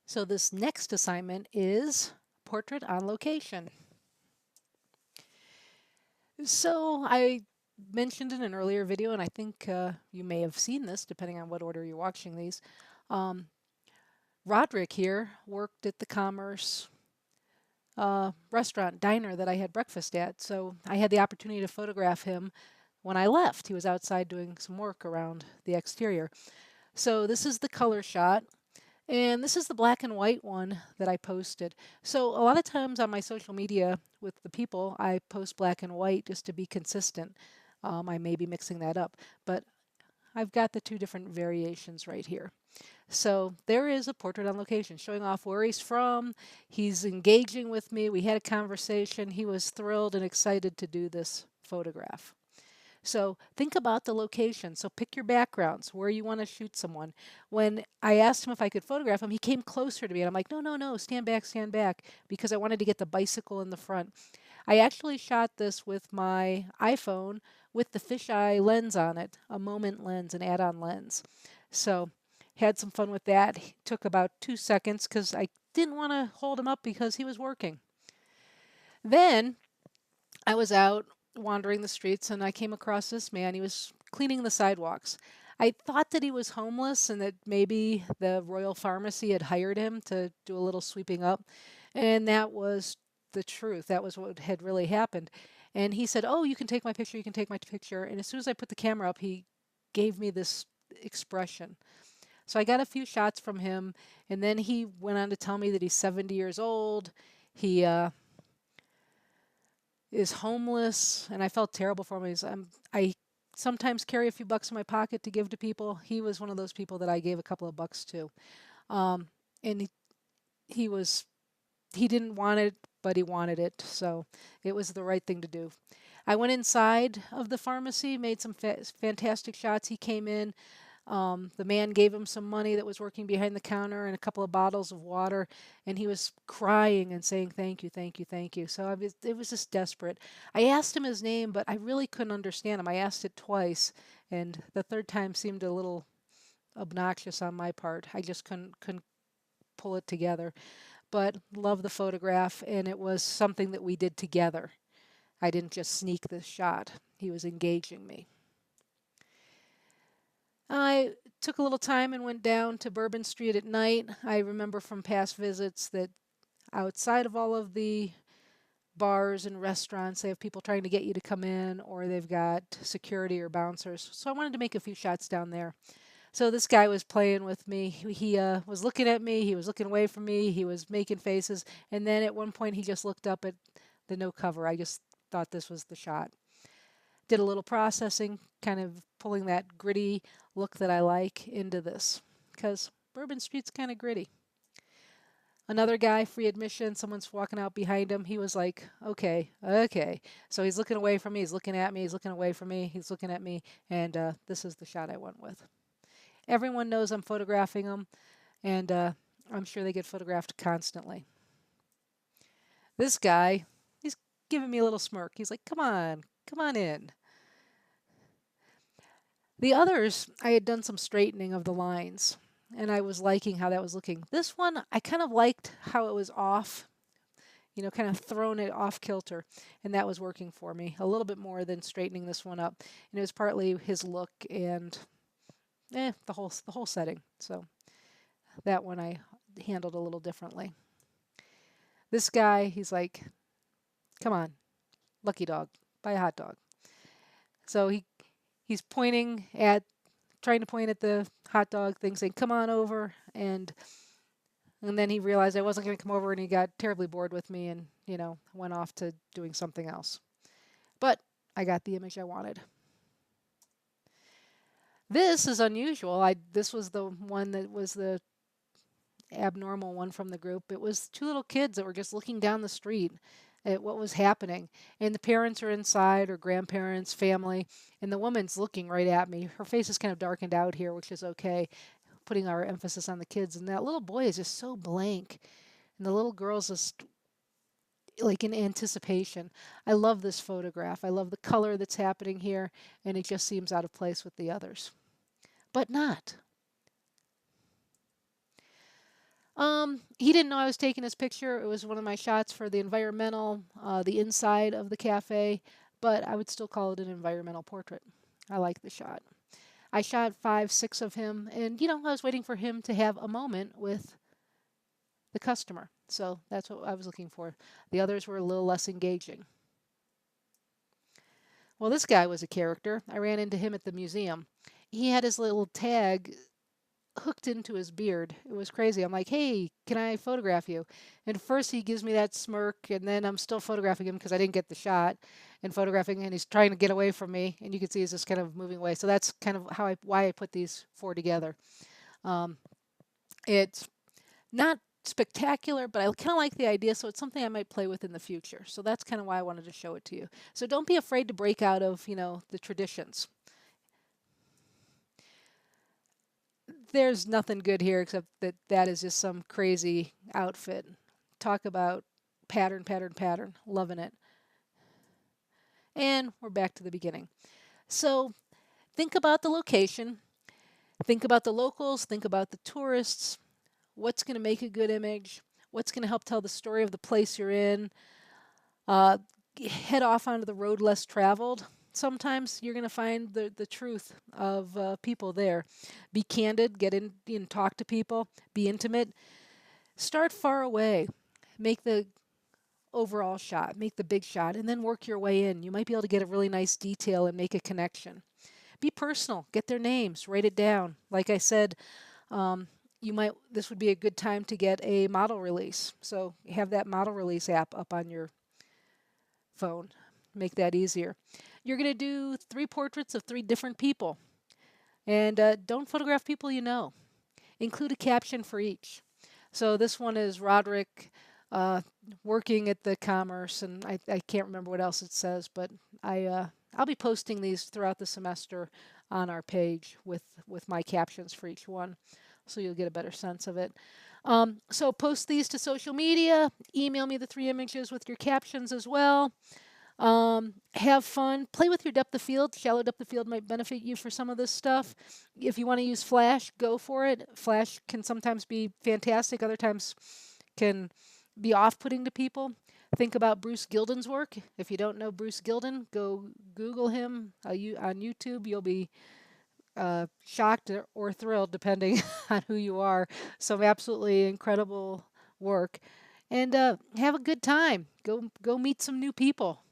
So this next assignment is portrait on location. So I mentioned in an earlier video, and I think you may have seen this depending on what order you're watching these. Um, Roderick here worked at the Commerce restaurant diner that I had breakfast at. So I had the opportunity to photograph him when I left. He was outside doing some work around the exterior. So this is the color shot. And this is the black and white one that I posted. So a lot of times on my social media with the people, I post black and white just to be consistent. I may be mixing that up, but I've got the two different variations right here. So there is a portrait on location showing off where he's from. He's engaging with me. We had a conversation. He was thrilled and excited to do this photograph. So think about the location. So pick your backgrounds, where you want to shoot someone. When I asked him if I could photograph him, he came closer to me and I'm like, no, no, no, stand back, because I wanted to get the bicycle in the front. I actually shot this with my iPhone with the fisheye lens on it, a moment lens, an add-on lens. So had some fun with that. It took about 2 seconds because I didn't want to hold him up because he was working. Then I was out wandering the streets and I came across this man. He was cleaning the sidewalks. I thought that he was homeless and that maybe the Royal Pharmacy had hired him to do a little sweeping up. And that was the truth. That was what had really happened. And he said, "Oh, you can take my picture, you can take my picture." And as soon as I put the camera up, he gave me this expression. So I got a few shots from him, and then he went on to tell me that he's 70 years old. He is homeless, and I felt terrible for him. I sometimes carry a few bucks in my pocket to give to people. He was one of those people that I gave a couple of bucks to. Um, and he was he didn't want it, but he wanted it, so it was the right thing to do. I went inside of the pharmacy, made some fantastic shots. He came in. The man gave him some money that was working behind the counter and a couple of bottles of water, and he was crying and saying, "Thank you, thank you, thank you." So it was just desperate. I asked him his name, but I really couldn't understand him. I asked it twice, and the third time seemed a little obnoxious on my part. I just couldn't pull it together. But love the photograph, and it was something that we did together. I didn't just sneak this shot. He was engaging me. I took a little time and went down to Bourbon Street at night. I remember from past visits that outside of all of the bars and restaurants, they have people trying to get you to come in, or they've got security or bouncers. So I wanted to make a few shots down there. So this guy was playing with me. He was looking at me. He was looking away from me. He was making faces. And then at one point, he just looked up at the no cover. I just thought this was the shot. Did a little processing, kind of pulling that gritty look that I like into this, because Bourbon Street's kind of gritty. Another guy, free admission, someone's walking out behind him. He was like, okay, okay. So he's looking away from me, he's looking at me, he's looking away from me, he's looking at me, and this is the shot I went with. Everyone knows I'm photographing them, and I'm sure they get photographed constantly. This guy, he's giving me a little smirk. He's like, come on in. The others, I had done some straightening of the lines, and I was liking how that was looking. This one, I kind of liked how it was off, kind of thrown it off kilter, and that was working for me a little bit more than straightening this one up. And it was partly his look and the whole setting. So that one I handled a little differently. This guy, he's like, "Come on, lucky dog, buy a hot dog." So he's trying to point at the hot dog thing, saying, "Come on over." And then he realized I wasn't going to come over, and he got terribly bored with me, and went off to doing something else. But I got the image I wanted. This is unusual. This was the one that was the abnormal one from the group. It was two little kids that were just looking down the street at what was happening. And the parents are inside, or grandparents, family, and the woman's looking right at me. Her face is kind of darkened out here, which is okay, putting our emphasis on the kids. And that little boy is just so blank. And the little girl's just like in anticipation. I love this photograph. I love the color that's happening here, and it just seems out of place with the others. But not. He didn't know I was taking his picture. It was one of my shots for the environmental, the inside of the cafe, but I would still call it an environmental portrait. I like the shot. I shot five, six of him, and I was waiting for him to have a moment with the customer. So that's what I was looking for. The others were a little less engaging. Well, this guy was a character. I ran into him at the museum. He had his little tag hooked into his beard. It was crazy. I'm like, hey, can I photograph you? And first he gives me that smirk, and then I'm still photographing him because I didn't get the shot and photographing, and he's trying to get away from me. And you can see he's just kind of moving away. So that's kind of why I put these four together. Um, it's not spectacular, but I kind of like the idea, so it's something I might play with in the future. So that's kind of why I wanted to show it to you. So don't be afraid to break out of, the traditions. There's nothing good here except that is just some crazy outfit. Talk about pattern, pattern, pattern. Loving it. And we're back to the beginning. So think about the location, think about the locals, think about the tourists. What's going to make a good image? What's going to help tell the story of the place you're in? Uh, Head off onto the road less traveled. Sometimes you're going to find the truth of people there. Be candid, get in and talk to people, be intimate. Start far away. Make the overall shot, make the big shot, and then work your way in. You might be able to get a really nice detail and make a connection. Be personal, get their names, write it down. Like I said, this would be a good time to get a model release. So have that model release app up on your phone. Make that easier. You're going to do 3 portraits of 3 different people. And don't photograph people you know. Include a caption for each. So this one is Roderick working at the Commerce, and I can't remember what else it says, but I'll be posting these throughout the semester on our page with my captions for each one, so you'll get a better sense of it. So post these to social media, email me the 3 images with your captions as well. Have fun, play with your depth of field. Shallow depth of field might benefit you for some of this stuff. If you want to use Flash, go for it. Flash can sometimes be fantastic, other times can be off-putting to people. Think about Bruce Gilden's work. If you don't know Bruce Gilden, go Google him on YouTube. You'll be shocked or thrilled, depending on who you are. Some absolutely incredible work, and have a good time. Go meet some new people.